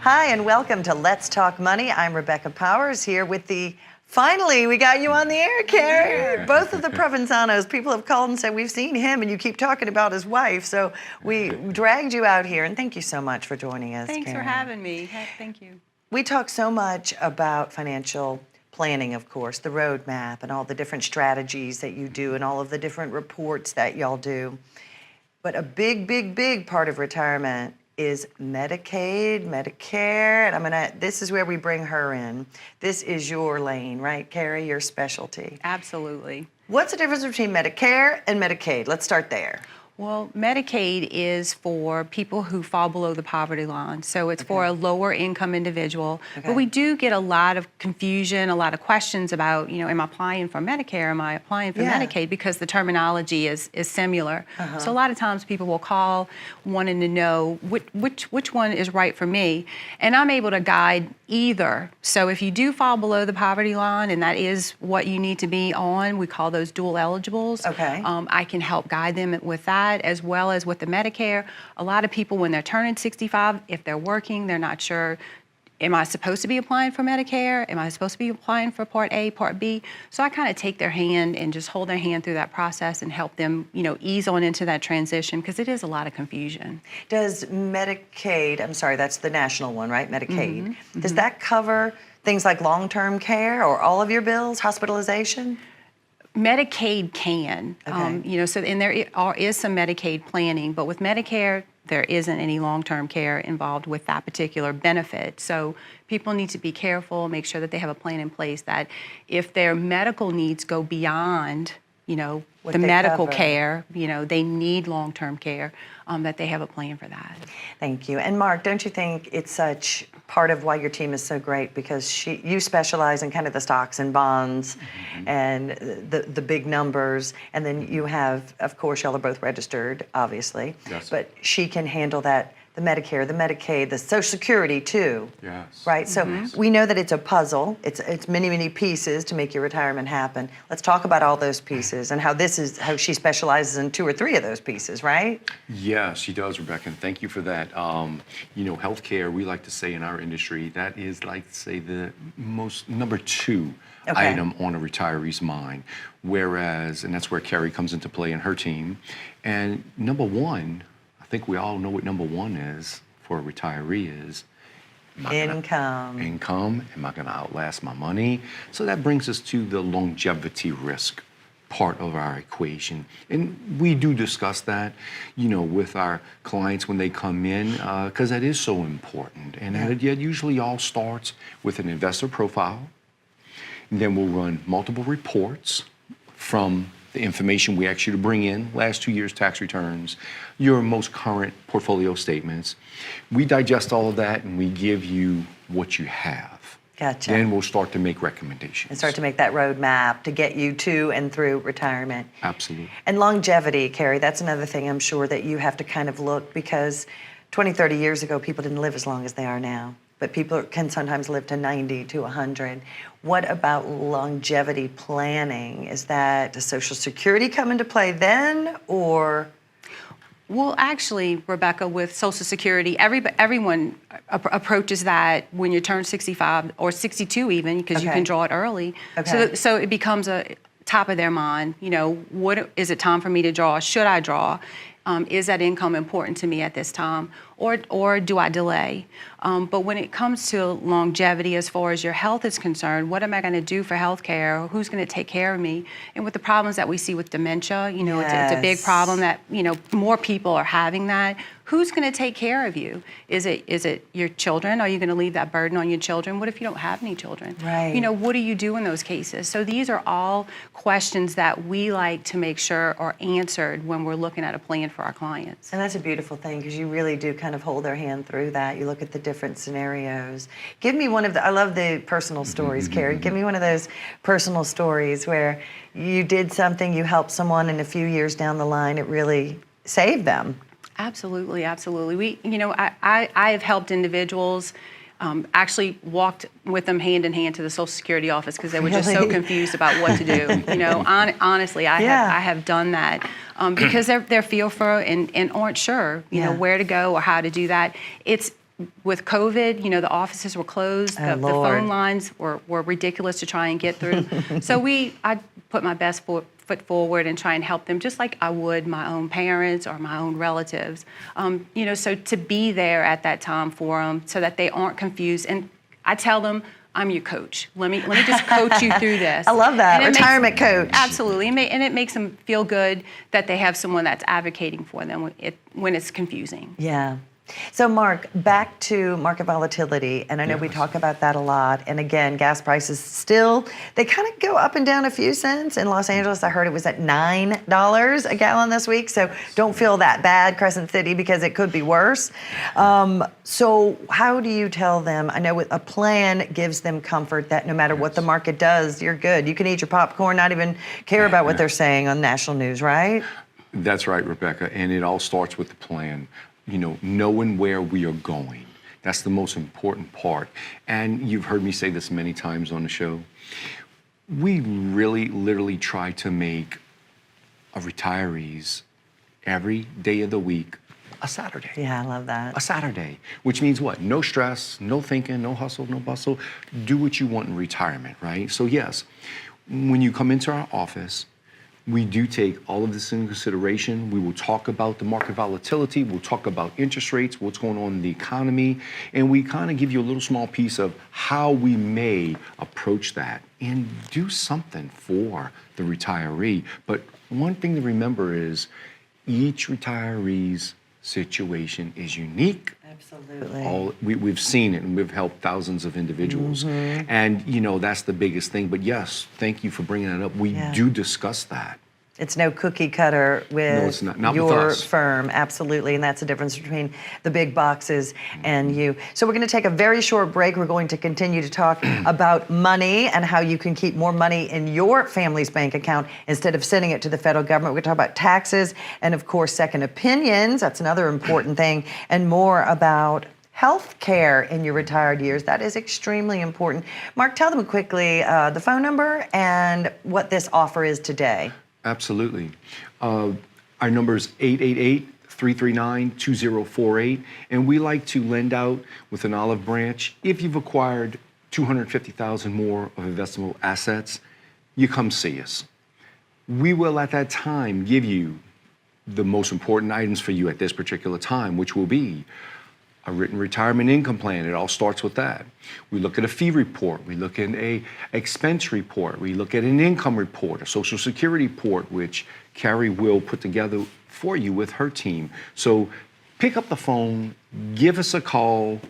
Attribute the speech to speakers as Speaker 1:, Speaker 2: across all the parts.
Speaker 1: Hi, and welcome to Let's Talk Money. I'm Rebecca Powers here with finally, we got you on the air, Carrie. Both of the Provenzanos, people have called and said, we've seen him, and you keep talking about his wife. So we dragged you out here, and thank you so much for joining us,
Speaker 2: Thanks
Speaker 1: Carrie.
Speaker 2: for having me. Thank you.
Speaker 1: We talk so much about financial planning, of course, the roadmap, and all the different strategies that you do, and all of the different reports that y'all do. But a big, big, big part of retirement is Medicaid, Medicare, and this is where we bring her in. This is your lane, right, Carrie, your specialty?
Speaker 2: Absolutely.
Speaker 1: What's the difference between Medicare and Medicaid? Let's start there.
Speaker 2: Well, Medicaid is for people who fall below the poverty line. So it's for a lower income individual. But we do get a lot of confusion, a lot of questions about, am I applying for Medicare? Am I applying for Medicaid? Because the terminology is similar. So a lot of times people will call wanting to know which one is right for me. And I'm able to guide either. So if you do fall below the poverty line and that is what you need to be on, we call those dual eligibles. I can help guide them with that, as well as with the Medicare. A lot of people, when they're turning 65, if they're working, they're not sure, am I supposed to be applying for Medicare? Am I supposed to be applying for Part A, Part B? So I kind of take their hand and just hold their hand through that process and help them, ease on into that transition, because it is a lot of confusion.
Speaker 1: Does Medicaid, I'm sorry, that's the national one, right? Medicaid. Does that cover things like long-term care or all of your bills, hospitalization?
Speaker 2: Medicaid can, and there is some Medicaid planning, but with Medicare, there isn't any long-term care involved with that particular benefit. So people need to be careful, make sure that they have a plan in place that if their medical needs go beyond, the medical care, they need long-term care, that they have a plan for that.
Speaker 1: Thank you. And Mark, don't you think it's such part of why your team is so great, because you specialize in kind of the stocks and bonds and the big numbers, and then you have, of course, y'all are both registered, obviously, but she can handle that, the Medicare, the Medicaid, the Social Security too. Right? So we know that it's a puzzle. It's many, many pieces to make your retirement happen. Let's talk about all those pieces and how how she specializes in 2 or 3 of those pieces, right?
Speaker 3: Yeah, she does, Rebecca, and thank you for that. Healthcare, we like to say in our industry, that is like, say, the number 2 item on a retiree's mind. Whereas, and that's where Carrie comes into play in her team. And number 1, I think we all know what number 1 is for a retiree is
Speaker 1: income.
Speaker 3: Am I going to outlast my money? So that brings us to the longevity risk part of our equation. And we do discuss that, with our clients when they come in, because that is so important. And it usually all starts with an investor profile. And then we'll run multiple reports from the information we ask you to bring in, last 2 years' tax returns, your most current portfolio statements. We digest all of that and we give you what you have.
Speaker 1: Gotcha.
Speaker 3: Then we'll start to make recommendations.
Speaker 1: And start to make that roadmap to get you to and through retirement.
Speaker 3: Absolutely.
Speaker 1: And longevity, Carrie, that's another thing I'm sure that you have to kind of look, because 20, 30 years ago, people didn't live as long as they are now. But people can sometimes live to 90 to 100. What about longevity planning? Does Social Security come into play then, or?
Speaker 2: Well, actually, Rebecca, with Social Security, everyone approaches that when you turn 65 or 62 even, because you can draw it early. So it becomes a top of their mind. What is it time for me to draw? Should I draw? Is that income important to me at this time, or do I delay? But when it comes to longevity, as far as your health is concerned, what am I going to do for health care? Who's going to take care of me? And with the problems that we see with dementia, it's a big problem that, more people are having that. Who's going to take care of you? Is it your children? Are you going to leave that burden on your children? What if you don't have any children?
Speaker 1: Right.
Speaker 2: What do you do in those cases? So these are all questions that we like to make sure are answered when we're looking at a plan for our clients.
Speaker 1: And that's a beautiful thing, because you really do kind of hold their hand through that. You look at the different scenarios. Give me one of I love the personal stories, Carrie. Give me one of those personal stories where you did something, you helped someone, and a few years down the line, it really saved them.
Speaker 2: Absolutely, absolutely. I have helped individuals, actually walked with them hand in hand to the Social Security office because they were just so confused about what to do. Honestly, I have done that because they're fearful and aren't sure, where to go or how to do that. with COVID, the offices were closed.
Speaker 1: Oh,
Speaker 2: The
Speaker 1: Lord.
Speaker 2: phone lines were ridiculous to try and get through. So I put my best foot forward and try and help them just like I would my own parents or my own relatives. So to be there at that time for them so that they aren't confused. And I tell them, I'm your coach. Let me just coach you through this.
Speaker 1: I love that.
Speaker 2: And it
Speaker 1: Retirement coach.
Speaker 2: Absolutely. And it makes them feel good that they have someone that's advocating for them when it's confusing.
Speaker 1: Yeah. So, Mark, back to market volatility, and I know we talk about that a lot. And again, gas prices still, they kind of go up and down a few cents. In Los Angeles, I heard it was at $9 a gallon this week. So don't feel that bad, Crescent City, because it could be worse. So how do you tell them? I know a plan gives them comfort that no matter what the market does, you're good. You can eat your popcorn, not even care about what they're saying on national news, right?
Speaker 3: That's right, Rebecca. And it all starts with the plan. Knowing where we are going. That's the most important part. And you've heard me say this many times on the show. We really, literally try to make retirees every day of the week a Saturday.
Speaker 1: Yeah, I love that.
Speaker 3: A Saturday, which means what? No stress, no thinking, no hustle, no bustle. Do what you want in retirement, right? So yes, when you come into our office, we do take all of this into consideration. We will talk about the market volatility. We'll talk about interest rates, what's going on in the economy, and we kind of give you a little small piece of how we may approach that and do something for the retiree. But one thing to remember is each retiree's situation is unique.
Speaker 1: Absolutely.
Speaker 3: We've seen it, and we've helped thousands of individuals. And, that's the biggest thing. But yes, thank you for bringing that up. We do discuss that.
Speaker 1: It's no cookie cutter with
Speaker 3: No, it's not. Not with
Speaker 1: your
Speaker 3: us.
Speaker 1: firm, absolutely, and that's the difference between the big boxes and you. So we're going to take a very short break. We're going to continue to talk about money and how you can keep more money in your family's bank account instead of sending it to the federal government. We're going to talk about taxes and, of course, second opinions. That's another important thing, and more about health care in your retired years. That is extremely important. Mark, tell them quickly the phone number and what this offer is today.
Speaker 3: Absolutely. Our number is 888-339-2048, and we like to lend out with an olive branch. If you've acquired $250,000 more of investable assets, you come see us. We will at that time give you the most important items for you at this particular time, which will be a written retirement income plan. It all starts with that. We look at a fee report. We look at a expense report. We look at an income report, a Social Security report, which Carrie will put together for you with her team. So pick up the phone, give us a call.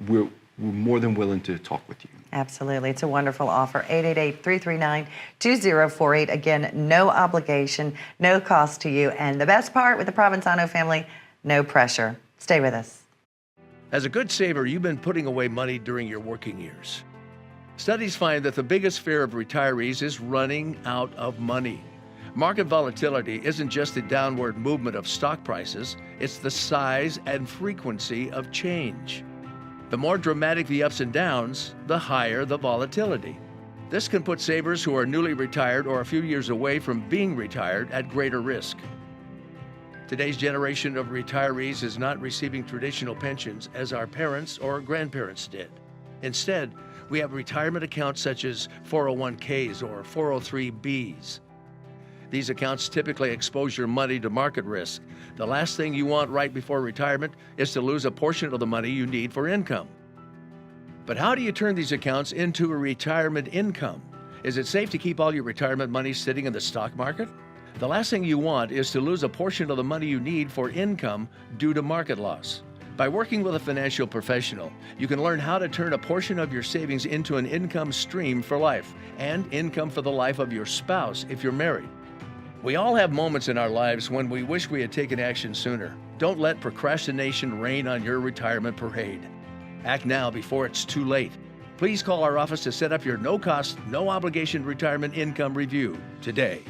Speaker 3: We're more than willing to talk with you.
Speaker 1: Absolutely. It's a wonderful offer. 888-339-2048. Again, no obligation, no cost to you. And the best part with the Provenzano family, no pressure. Stay with us.
Speaker 4: As a good saver, you've been putting away money during your working years. Studies find that the biggest fear of retirees is running out of money. Market volatility isn't just the downward movement of stock prices, it's the size and frequency of change. The more dramatic the ups and downs, the higher the volatility. This can put savers who are newly retired or a few years away from being retired at greater risk. Today's generation of retirees is not receiving traditional pensions as our parents or grandparents did. Instead, we have retirement accounts such as 401ks or 403bs. These accounts typically expose your money to market risk. The last thing you want right before retirement is to lose a portion of the money you need for income. But how do you turn these accounts into a retirement income? Is it safe to keep all your retirement money sitting in the stock market? The last thing you want is to lose a portion of the money you need for income due to market loss. By working with a financial professional, you can learn how to turn a portion of your savings into an income stream for life and income for the life of your spouse if you're married. We all have moments in our lives when we wish we had taken action sooner. Don't let procrastination reign on your retirement parade. Act now before it's too late. Please call our office to set up your no-cost, no-obligation retirement income review today.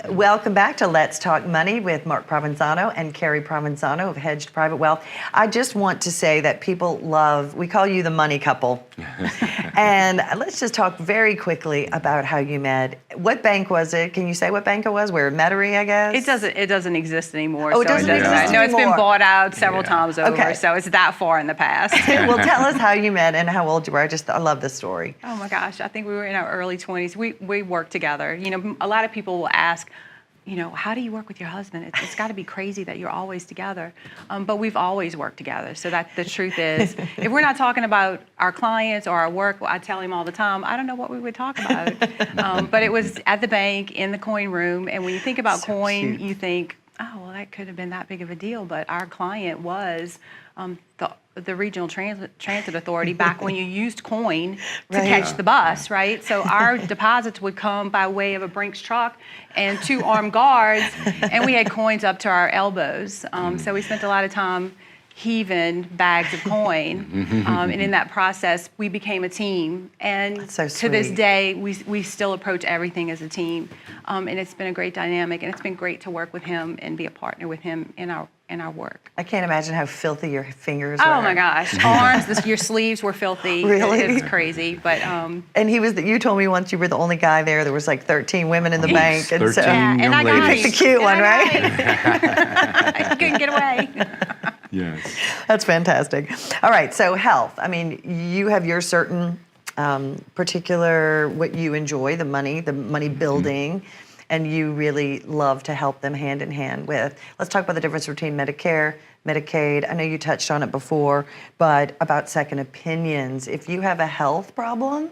Speaker 1: Welcome back to Let's Talk Money with Mark Provenzano and Carrie Provenzano of Hedged Private Wealth. I just want to say that people love, we call you the money couple. And let's just talk very quickly about how you met. What bank was it? Can you say what bank it was? We're Metairie, I guess?
Speaker 2: It doesn't exist anymore.
Speaker 1: Oh, it
Speaker 2: so
Speaker 1: doesn't
Speaker 3: exist
Speaker 2: No, it's been
Speaker 1: anymore.
Speaker 2: bought out several
Speaker 3: Yeah.
Speaker 2: times over,
Speaker 1: Okay.
Speaker 2: so it's that far in the past.
Speaker 1: Well, tell us how you met and how old you were. I love this story.
Speaker 2: Oh my gosh, I think we were in our early 20s. We worked together. You know, a lot of people will ask, you know, how do you work with your husband? It's got to be crazy that you're always together. But we've always worked together. So that the truth is, if we're not talking about our clients or our work, I tell him all the time, I don't know what we would talk about. But it was at the bank in the coin room. And when you think about
Speaker 1: So
Speaker 2: coin,
Speaker 1: cute.
Speaker 2: you think, oh, well, that could have been that big of a deal. But our client was the Regional Transit Authority back when you used coin to
Speaker 1: Right.
Speaker 2: catch the bus, right? So our deposits would come by way of a Brinks truck and 2 armed guards, and we had coins up to our elbows. So we spent a lot of time heaving bags of coin, and in that process, we became a team. And
Speaker 1: so
Speaker 2: to this
Speaker 1: sweet.
Speaker 2: day, we still approach everything as a team, and it's been a great dynamic, and it's been great to work with him and be a partner with him in our work.
Speaker 1: I can't imagine how filthy your fingers were.
Speaker 2: Oh my gosh, arms, your sleeves were filthy.
Speaker 1: Really?
Speaker 2: It's crazy, but
Speaker 1: And you told me once you were the only guy there. There was like 13 women in the bank. And so
Speaker 3: 13
Speaker 2: yeah, and
Speaker 3: young
Speaker 2: I got
Speaker 3: ladies.
Speaker 2: it.
Speaker 1: You picked the cute
Speaker 2: And
Speaker 1: one,
Speaker 2: I
Speaker 1: right?
Speaker 2: got it. I couldn't get away.
Speaker 3: Yes.
Speaker 1: That's fantastic. All right, so health. I mean, you have your certain particular, what you enjoy, the money building, and you really love to help them hand in hand with. Let's talk about the difference between Medicare, Medicaid. I know you touched on it before, but about second opinions. If you have a health problem,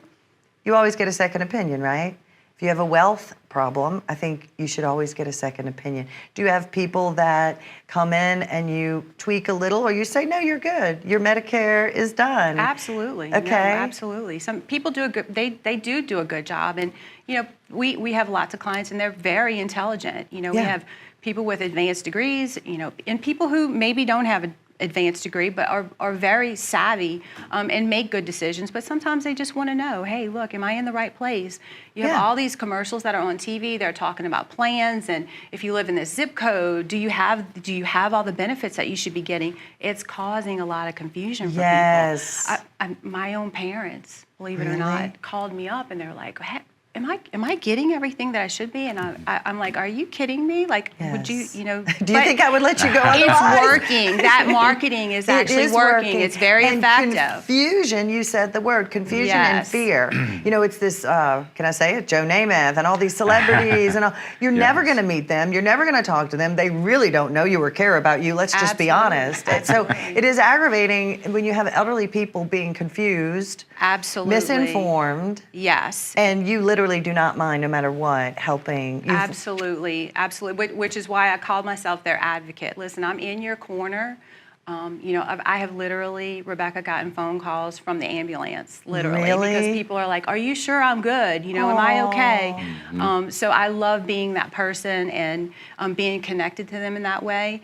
Speaker 1: you always get a second opinion, right? If you have a wealth problem, I think you should always get a second opinion. Do you have people that come in and you tweak a little, or you say, no, you're good, your Medicare is done?
Speaker 2: Absolutely.
Speaker 1: Okay.
Speaker 2: No, absolutely. Some people do a good. They do a good job, and you know we have lots of clients, and they're very intelligent. You know, we
Speaker 1: Yeah.
Speaker 2: have people with advanced degrees. You know, and people who maybe don't have an advanced degree, but are very savvy and make good decisions. But sometimes they just want to know, hey, look, am I in the right place? You have
Speaker 1: Yeah.
Speaker 2: all these commercials that are on TV. They're talking about plans, and if you live in this zip code, do you have all the benefits that you should be getting? It's causing a lot of confusion for
Speaker 1: Yes.
Speaker 2: people. My own parents, believe it or
Speaker 1: Really?
Speaker 2: not, called me up and they're like, hey, am I getting everything that I should be? And I'm like, are you kidding me? Like, would you,
Speaker 1: Yes.
Speaker 2: you know?
Speaker 1: Do you think I would let you go otherwise?
Speaker 2: It's working. That marketing is actually
Speaker 1: It is
Speaker 2: working. It's very
Speaker 1: and
Speaker 2: effective.
Speaker 1: Confusion, you said the word, confusion and
Speaker 2: Yes.
Speaker 1: fear. You know, it's this, can I say it? Joe Namath and all these celebrities and all. You're never
Speaker 3: Yes.
Speaker 1: going to meet them. You're never going to talk to them. They really don't know you or care about you. Let's just be
Speaker 2: Absolutely.
Speaker 1: honest. And so it is aggravating when you have elderly people being confused,
Speaker 2: Absolutely.
Speaker 1: misinformed,
Speaker 2: Yes.
Speaker 1: and you literally do not mind, no matter what, helping.
Speaker 2: Absolutely, absolutely. Which is why I called myself their advocate. Listen, I'm in your corner. You know, I have literally, Rebecca, gotten phone calls from the ambulance, literally,
Speaker 1: Really?
Speaker 2: because people are like, "Are you sure I'm good? You know, am I okay?" So I love being that person and being connected to them in that way.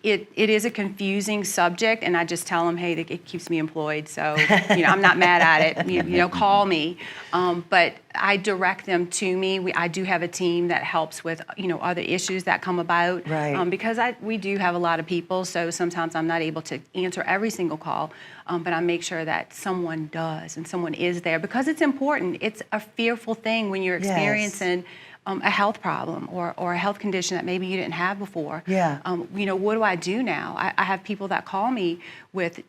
Speaker 2: It is a confusing subject, and I just tell them, "Hey, it keeps me employed, so you know, I'm not mad at it. You know, call me." But I direct them to me. I do have a team that helps with other issues that come about.
Speaker 1: Right.
Speaker 2: Because we do have a lot of people, so sometimes I'm not able to answer every single call, but I make sure that someone does and someone is there because it's important. It's a fearful thing when you're
Speaker 1: Yes.
Speaker 2: experiencing a health problem or a health condition that maybe you didn't have before.
Speaker 1: Yeah.
Speaker 2: What do I do now? I have people that call me with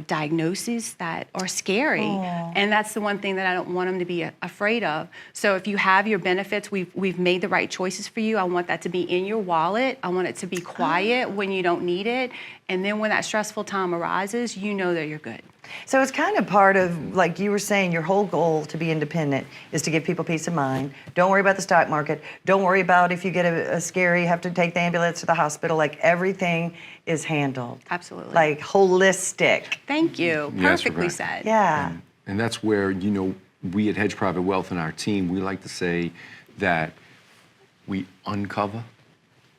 Speaker 2: diagnoses that are scary. And that's the one thing that I don't want them to be afraid of. So if you have your benefits, we've made the right choices for you. I want that to be in your wallet. I want it to be quiet when you don't need it. And then when that stressful time arises, you know that you're good.
Speaker 1: So it's kind of part of, like you were saying, your whole goal to be independent is to give people peace of mind. Don't worry about the stock market. Don't worry about if you get a scary, you have to take the ambulance to the hospital. Like everything is handled.
Speaker 2: Absolutely.
Speaker 1: Like holistic.
Speaker 2: Thank you.
Speaker 3: Yes,
Speaker 2: Perfectly
Speaker 3: Rebecca.
Speaker 2: said.
Speaker 1: Yeah.
Speaker 3: And that's where, we at Hedge Private Wealth and our team, we like to say that we uncover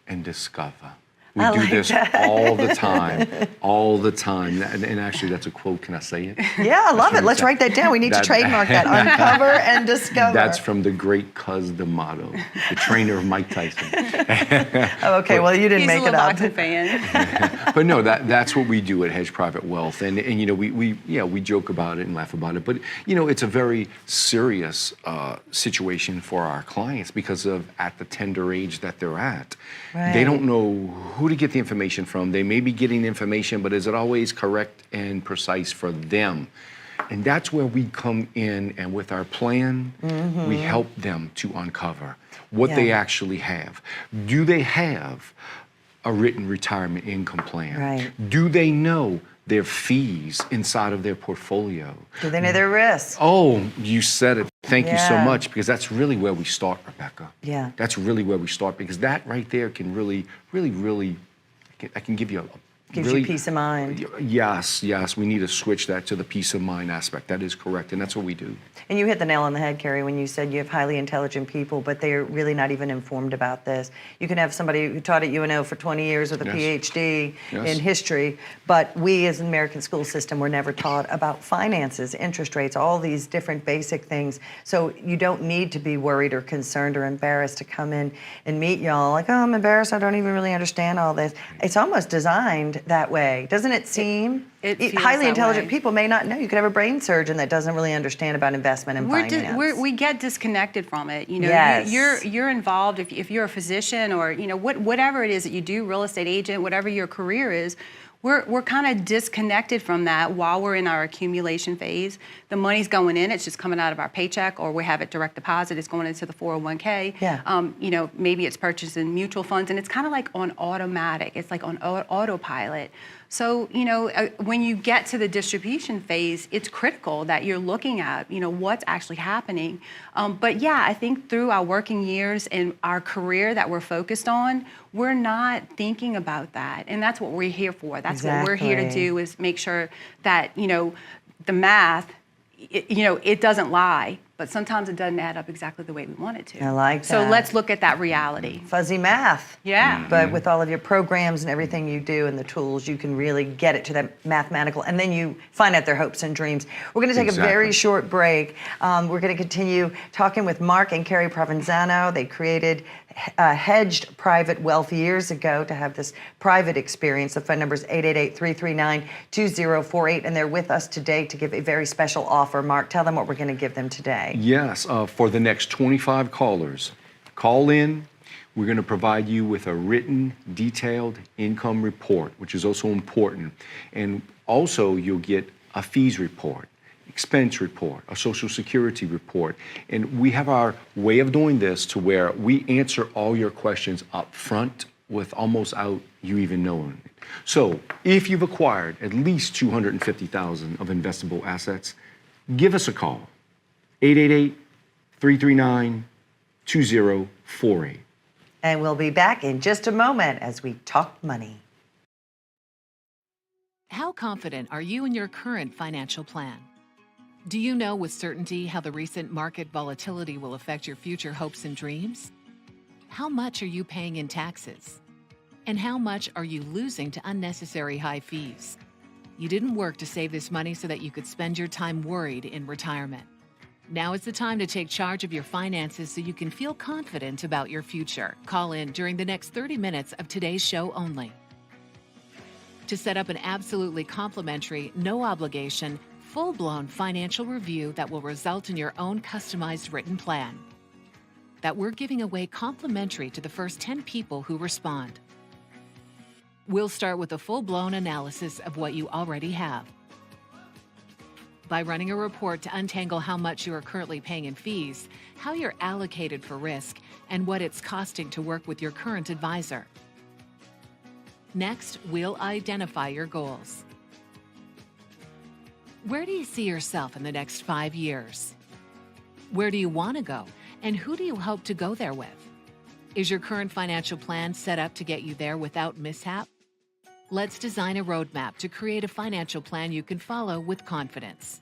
Speaker 3: and discover. We
Speaker 1: I
Speaker 3: do
Speaker 1: like
Speaker 3: this
Speaker 1: that.
Speaker 3: all the time, all the time. And actually, that's a quote. Can I say it?
Speaker 1: Yeah, I love it.
Speaker 3: from
Speaker 1: Let's
Speaker 3: the-
Speaker 1: write that down. We need to
Speaker 3: that-
Speaker 1: trademark that. Uncover and discover.
Speaker 3: That's from the great Cuz D'Amato, the trainer of Mike Tyson.
Speaker 1: Oh, okay, well, you didn't
Speaker 2: He's
Speaker 1: make
Speaker 2: a
Speaker 1: it
Speaker 2: little
Speaker 1: up.
Speaker 2: boxing fan.
Speaker 3: But no, that's what we do at Hedge Private Wealth, and you know we joke about it and laugh about it, but you know it's a very serious situation for our clients because of at the tender age that they're at.
Speaker 1: Right.
Speaker 3: They don't know who to get the information from. They may be getting information, but is it always correct and precise for them? And that's where we come in, and with our plan, we help them to uncover what they
Speaker 1: Yeah.
Speaker 3: actually have. Do they have a written retirement income plan?
Speaker 1: Right.
Speaker 3: Do they know their fees inside of their portfolio?
Speaker 1: Do they know their risks?
Speaker 3: Oh, you said it. Thank you so
Speaker 1: Yeah.
Speaker 3: much, because that's really where we start, Rebecca.
Speaker 1: Yeah.
Speaker 3: That's really where we start, because that right there can really, I can give you a
Speaker 1: Gives
Speaker 3: really,
Speaker 1: you peace of mind.
Speaker 3: Yes, we need to switch that to the peace of mind aspect. That is correct, and that's what we do.
Speaker 1: And you hit the nail on the head, Carrie, when you said you have highly intelligent people, but they're really not even informed about this. You can have somebody who taught at UNO for 20 years with a
Speaker 3: Yes.
Speaker 1: PhD
Speaker 3: Yes.
Speaker 1: in history, but we as an American school system were never taught about finances, interest rates, all these different basic things. So you don't need to be worried or concerned or embarrassed to come in and meet y'all like, oh, I'm embarrassed, I don't even really understand all this. It's almost designed that way, doesn't it seem?
Speaker 2: It feels
Speaker 1: Highly
Speaker 2: that
Speaker 1: intelligent
Speaker 2: way.
Speaker 1: people may not know. You could have a brain surgeon that doesn't really understand about investment and finance.
Speaker 2: We get disconnected from it. You know,
Speaker 1: Yes.
Speaker 2: you're involved if you're a physician or you know whatever it is that you do, real estate agent, whatever your career is. We're kind of disconnected from that while we're in our accumulation phase. The money's going in; it's just coming out of our paycheck, or we have it direct deposit. It's going into the 401k.
Speaker 1: Yeah.
Speaker 2: You know, maybe it's purchasing mutual funds, and it's kind of like on automatic. It's like on autopilot. So, you know, when you get to the distribution phase, it's critical that you're looking at, you know, what's actually happening. But yeah, I think through our working years and our career that we're focused on, we're not thinking about that. And that's what we're here for. That's what we're here to
Speaker 1: Exactly.
Speaker 2: do, is make sure that, you know, the math, it doesn't lie, but sometimes it doesn't add up exactly the way we want it to.
Speaker 1: I like
Speaker 2: So
Speaker 1: that.
Speaker 2: let's look at that reality.
Speaker 1: Fuzzy math.
Speaker 2: Yeah.
Speaker 1: But with all of your programs and everything you do and the tools, you can really get it to that mathematical, and then you find out their hopes and dreams. We're going to take a very
Speaker 3: Exactly.
Speaker 1: short break. We're going to continue talking with Mark and Carrie Provenzano. They created Hedged Private Wealth years ago to have this private experience. The phone number is 888-339-2048, and they're with us today to give a very special offer. Mark, tell them what we're going to give them today.
Speaker 3: Yes, for the next 25 callers, call in. We're going to provide you with a written, detailed income report, which is also important. And also, you'll get a fees report, expense report, a Social Security report. And we have our way of doing this to where we answer all your questions up front with almost out you even knowing it. So if you've acquired at least $250,000 of investable assets, give us a call. 888-339-2048.
Speaker 1: And we'll be back in just a moment as we talk money.
Speaker 5: How confident are you in your current financial plan? Do you know with certainty how the recent market volatility will affect your future hopes and dreams? How much are you paying in taxes? And how much are you losing to unnecessary high fees? You didn't work to save this money so that you could spend your time worried in retirement. Now is the time to take charge of your finances so you can feel confident about your future. Call in during the next 30 minutes of today's show only to set up an absolutely complimentary, no obligation, full-blown financial review that will result in your own customized written plan that we're giving away complimentary to the first 10 people who respond. We'll start with a full-blown analysis of what you already have. By running a report to untangle how much you are currently paying in fees, how you're allocated for risk, and what it's costing to work with your current advisor. Next, we'll identify your goals. Where do you see yourself in the next 5 years? Where do you want to go, and who do you hope to go there with? Is your current financial plan set up to get you there without mishap? Let's design a roadmap to create a financial plan you can follow with confidence.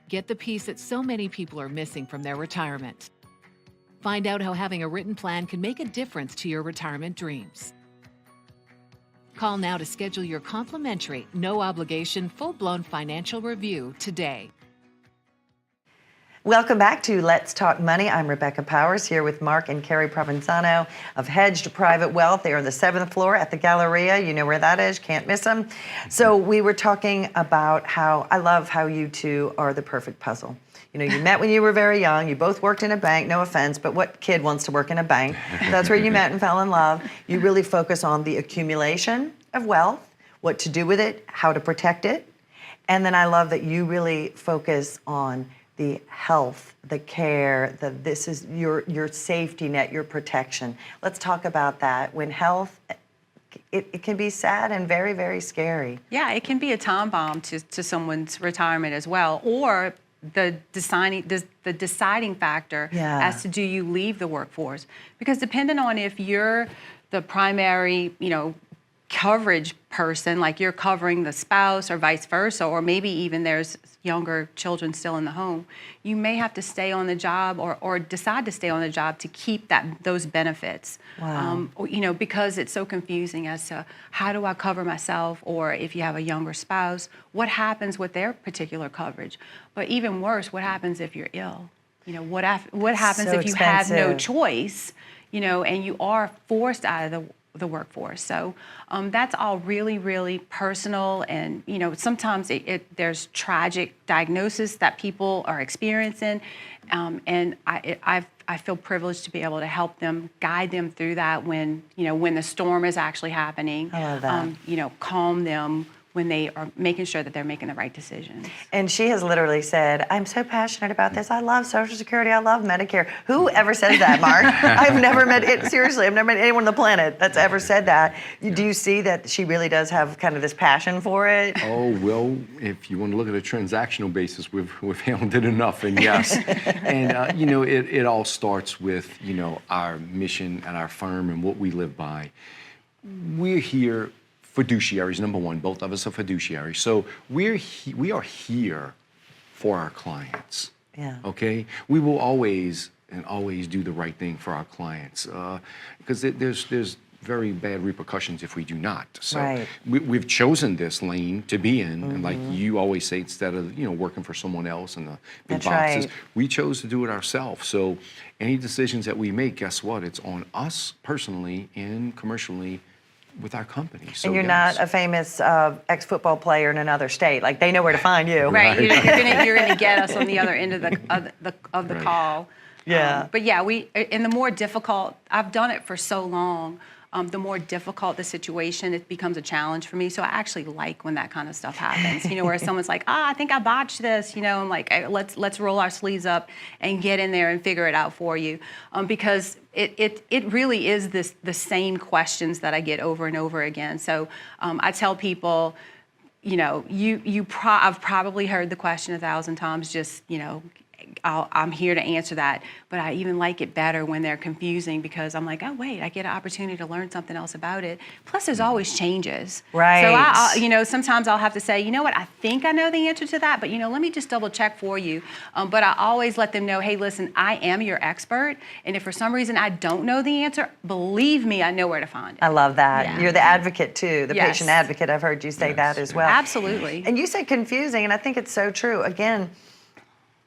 Speaker 5: Get the piece that so many people are missing from their retirement. Find out how having a written plan can make a difference to your retirement dreams. Call now to schedule your complimentary, no obligation, full-blown financial review today.
Speaker 1: Welcome back to Let's Talk Money. I'm Rebecca Powers here with Mark and Carrie Provenzano of Hedged Private Wealth. They are on the 7th floor at the Galleria. You know where that is. Can't miss them. So we were talking about how I love how you two are the perfect puzzle. You know, you met when you were very young. You both worked in a bank. No offense, but what kid wants to work in a bank? That's where you met and fell in love. You really focus on the accumulation of wealth, what to do with it, how to protect it. And then I love that you really focus on the health, the care, this is your safety net, your protection. Let's talk about that. When health, it can be sad and very, very scary.
Speaker 2: Yeah, it can be a time bomb to someone's retirement as well, or the deciding factor as to do you leave the workforce. Because depending on if you're the primary, coverage person, like you're covering the spouse or vice versa, or maybe even there's younger children still in the home, you may have to stay on the job or decide to stay on the job to keep those benefits.
Speaker 1: Wow.
Speaker 2: Because it's so confusing as to how do I cover myself, or if you have a younger spouse, what happens with their particular coverage? But even worse, what happens if you're ill? What happens
Speaker 1: So
Speaker 2: if you have no
Speaker 1: expensive.
Speaker 2: choice, and you are forced out of the workforce. So that's all really, really personal, and sometimes there's tragic diagnosis that people are experiencing, and I feel privileged to be able to help them, guide them through that when the storm is actually happening.
Speaker 1: I love that.
Speaker 2: Calm them when they are making sure that they're making the right decisions.
Speaker 1: And she has literally said, I'm so passionate about this. I love Social Security. I love Medicare. Who ever says that, Mark? I've never met anyone on the planet that's ever said that. Do you see that she really does have kind of this passion for it?
Speaker 3: Oh, well, if you want to look at a transactional basis, we've handled it enough, and yes. And, it all starts with, our mission and our firm and what we live by. We're here fiduciaries, number one. Both of us are fiduciaries. So we are here for our clients.
Speaker 1: Yeah.
Speaker 3: Okay? We will always do the right thing for our clients, because there's very bad repercussions if we do not. So
Speaker 1: Right.
Speaker 3: we've chosen this lane to be in, and like you always say, instead of working for someone else and the big
Speaker 1: That's
Speaker 3: boxes,
Speaker 1: right.
Speaker 3: we chose to do it ourselves. So any decisions that we make, guess what? It's on us personally and commercially with our company. So
Speaker 1: And you're
Speaker 3: yes.
Speaker 1: not a famous ex-football player in another state. Like, they know where to find you.
Speaker 2: Right, you're gonna get us on the other end of the
Speaker 3: Right.
Speaker 2: call.
Speaker 1: Yeah.
Speaker 2: But yeah, and the more difficult, I've done it for so long. The more difficult the situation, it becomes a challenge for me. So I actually like when that kind of stuff happens. Where someone's like, I think I botched this. I'm like, let's roll our sleeves up and get in there and figure it out for you, because it really is the same questions that I get over and over again. So I tell people, I've probably heard the question 1,000 times. Just I'm here to answer that, but I even like it better when they're confusing, because I'm like, oh wait, I get an opportunity to learn something else about it. Plus, there's always changes.
Speaker 1: Right.
Speaker 2: So sometimes I'll have to say, I think I know the answer to that, but let me just double check for you. But I always let them know, hey, listen, I am your expert, and if for some reason I don't know the answer, believe me, I know where to find it.
Speaker 1: I love that.
Speaker 2: Yeah.
Speaker 1: You're the advocate, too, the
Speaker 2: Yes.
Speaker 1: patient advocate. I've heard you say that as well.
Speaker 2: Absolutely.
Speaker 1: And you said confusing, and I think it's so true. Again,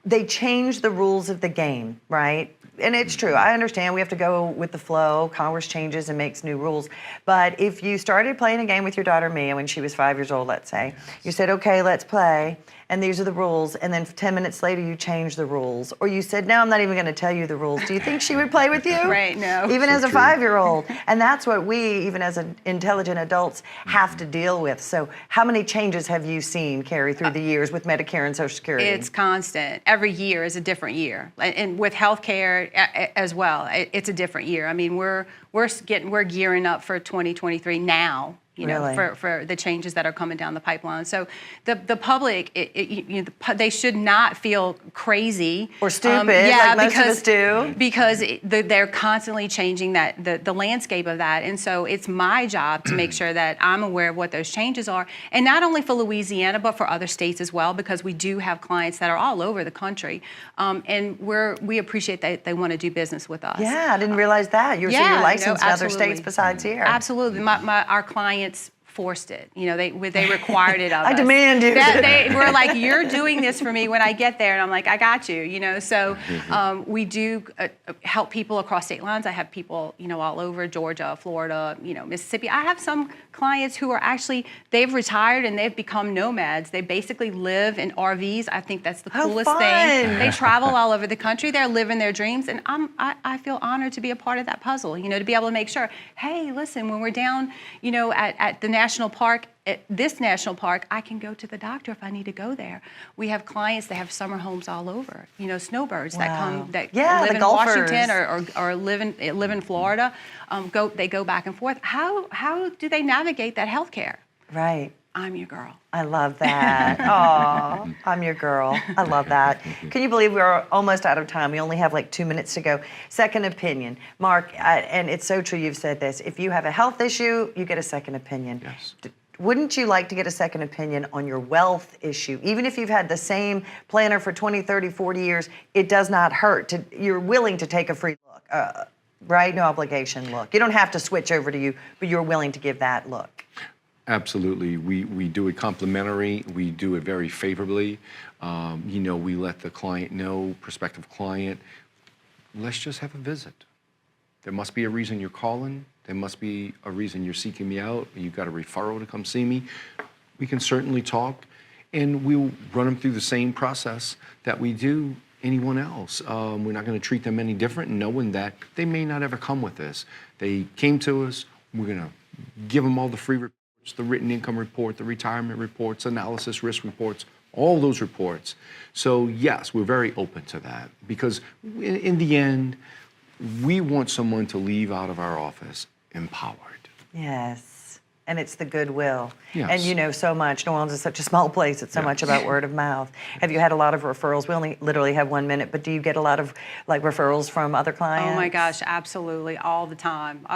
Speaker 1: they change the rules of the game, right? And it's true. I understand we have to go with the flow. Congress changes and makes new rules. But if you started playing a game with your daughter Mia when she was 5 years old, let's say, you said, okay, let's play, and these are the rules, and then 10 minutes later you changed the rules, or you said, no, I'm not even going to tell you the rules. Do you think she would play with you?
Speaker 2: Right, no.
Speaker 1: Even
Speaker 3: So
Speaker 1: as a
Speaker 3: true.
Speaker 1: 5-year-old. And that's what we, even as intelligent adults, have to deal with. So how many changes have you seen, Carrie, through the years with Medicare and Social Security?
Speaker 2: It's constant. Every year is a different year, and with healthcare as well, it's a different year. I mean, we're gearing up for 2023 now.
Speaker 1: Really?
Speaker 2: For the changes that are coming down the pipeline. So the public, they should not feel crazy
Speaker 1: Or stupid, like most of us do.
Speaker 2: because they're constantly changing the landscape of that. And so it's my job to make sure that I'm aware of what those changes are, and not only for Louisiana but for other states as well, because we do have clients that are all over the country, and we appreciate that they want to do business with us.
Speaker 1: Yeah, I didn't realize that. So you're licensed in other
Speaker 2: absolutely.
Speaker 1: states besides here.
Speaker 2: Absolutely. Our clients forced it. You know, they required it of
Speaker 1: I
Speaker 2: us.
Speaker 1: demand you.
Speaker 2: They were like, you're doing this for me when I get there. And I'm like, I got you, you know. So we do help people across state lines. I have people, you know, all over Georgia, Florida, you know, Mississippi. I have some clients who are actually, they've retired and they've become nomads. They basically live in RVs. I think that's the
Speaker 1: How
Speaker 2: coolest
Speaker 1: fun.
Speaker 2: thing. They travel all over the country. They're living their dreams. And I feel honored to be a part of that puzzle, you know, to be able to make sure, hey, listen, when we're down, you know, at the national park, at this national park, I can go to the doctor if I need to go there. We have clients that have summer homes all over, you know, snowbirds that come, that
Speaker 1: Yeah,
Speaker 2: live
Speaker 1: the
Speaker 2: in
Speaker 1: golfers.
Speaker 2: Washington or live in Florida. They go back and forth. How do they navigate that health care?
Speaker 1: Right.
Speaker 2: I'm your girl.
Speaker 1: I love that. Oh, I'm your girl. I love that. Can you believe we're almost out of time? We only have like 2 minutes to go. Second opinion. Mark, and it's so true you've said this. If you have a health issue, you get a second opinion.
Speaker 3: Yes.
Speaker 1: Wouldn't you like to get a second opinion on your wealth issue? Even if you've had the same planner for 20, 30, 40 years, it does not hurt. You're willing to take a free look, right? No obligation look. You don't have to switch over to you, but you're willing to give that look.
Speaker 3: Absolutely. We do it complimentary. We do it very favorably. You know, we let the client know, prospective client, let's just have a visit. There must be a reason you're calling. There must be a reason you're seeking me out. You've got a referral to come see me. We can certainly talk, and we'll run them through the same process that we do anyone else. We're not going to treat them any different, knowing that they may not ever come with this. They came to us. We're going to give them all the free reports, the written income report, the retirement reports, analysis risk reports, all those reports. So yes, we're very open to that, because in the end, we want someone to leave out of our office empowered.
Speaker 1: Yes. And it's the goodwill.
Speaker 3: Yes.
Speaker 1: And you know so much. New Orleans is such a small place. It's so much about word of mouth. Have you had a lot of referrals? We only literally have 1 minute, but do you get a lot of like referrals from other clients?
Speaker 2: Oh my gosh, absolutely, all the time.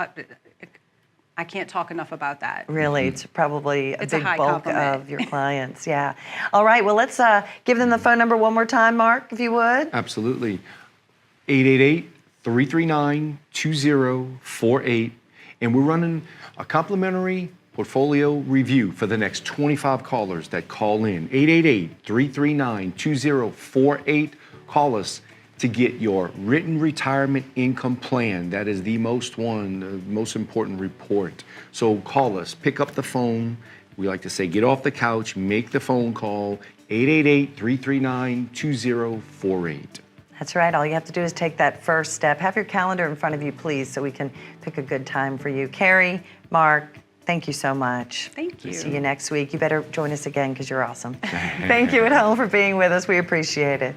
Speaker 2: I can't talk enough about that.
Speaker 1: Really, it's probably
Speaker 2: It's
Speaker 1: a
Speaker 2: a
Speaker 1: big
Speaker 2: high
Speaker 1: bulk
Speaker 2: compliment.
Speaker 1: of your clients. Yeah. All right. Well, let's give them the phone number one more time, Mark, if you would.
Speaker 3: Absolutely. 888-339-2048. And we're running a complimentary portfolio review for the next 25 callers that call in. 888-339-2048. Call us to get your written retirement income plan. That is the most important report. So call us, pick up the phone. We like to say, get off the couch, make the phone call, 888-339-2048.
Speaker 1: That's right. All you have to do is take that first step. Have your calendar in front of you, please, so we can pick a good time for you. Carrie, Mark, thank you so much.
Speaker 2: Thank you.
Speaker 1: See you next week. You better join us again because you're awesome. Thank you at home for being with us. We appreciate it.